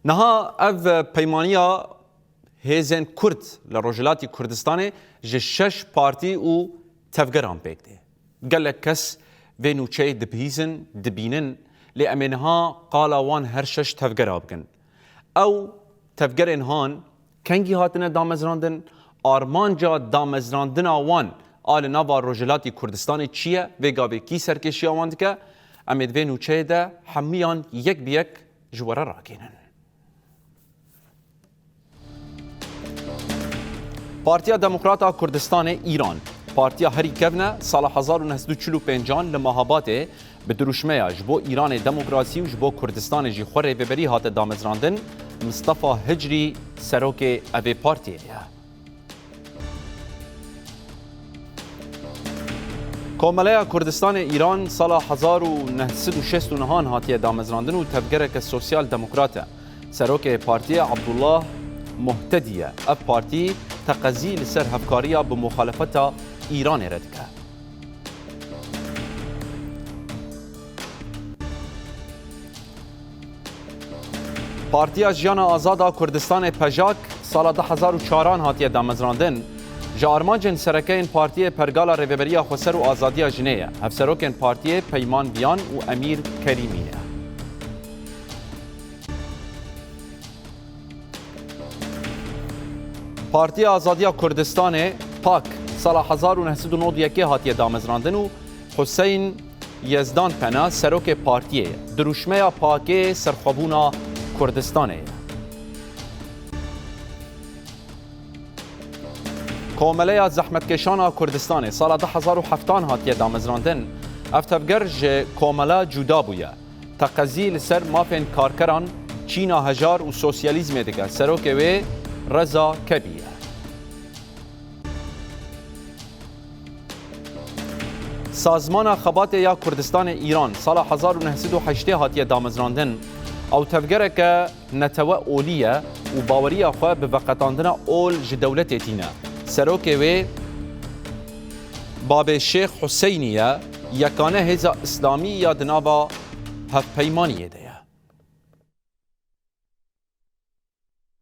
نها اف پیمانیا هیزن کرد لروجلاتی کردستان جشش پارتی و تفگران بکده گلک کس و نوچه دبهیزن دبینن لأمنها قالا وان هرشش تفگر بگن او تفگر انهان کنگی هاتنه دامزراندن آرمانجا دامزراندن آوان آل ناوا روجلاتی کردستان چیه و گابه کی سرکشی آواند که امید و نوچه ده همیان یک بیک جواره راکینن. پارتیا دموکراتا کردستان ایران پارتیا هری کبنه سال 1945 لمهاباته به دروشمه جبو ایران دموکراسی و جبو کردستان جی خوره ببری هات دامزراندن مصطفى هجری سروک اوی پارتیه. کامله کردستان ایران سال 1969 هاتیه دامزراندن و تفگرک سوسیال دموکراته سروک پارتی عبدالله مهتدیه اف پارتی تقضی لسر هفکاریا به مخالفت ایران رد که. پارتیا جیان آزادا کردستان پژاک سال 2004 هاتیه دامزراندن جارمانجن سرکین پارتی پرگالا ریوبریا خسر و آزادیا جنیه هفسروکن پارتی پیمان بیان و امیر کریمیه. پارتی آزادیا کردستان پاک سال 1991 هاتیه دامزراندن و حسین یزدان پنا سروک پارتیه دروشمه پاک سرخوبونا کردستانه. کامله زحمتکشان کردستان سال 2007 هاتیه دامزراندن افتفگرج کامله جدا بویه تقضی لسر مافین کارکران چینا هجار و سوسیالیزم دیگه سروک و رضا کبیه. سازمان خبات یا کردستان ایران سال 1908 هاتیه دامزراندن او تفگره که نتوه اولیه و باوری خواه به وقتاندن اول جدولت تینه سروک و باب شیخ حسینیه یکانه هزا اسلامی یا دنابا هف پیمانیه ده.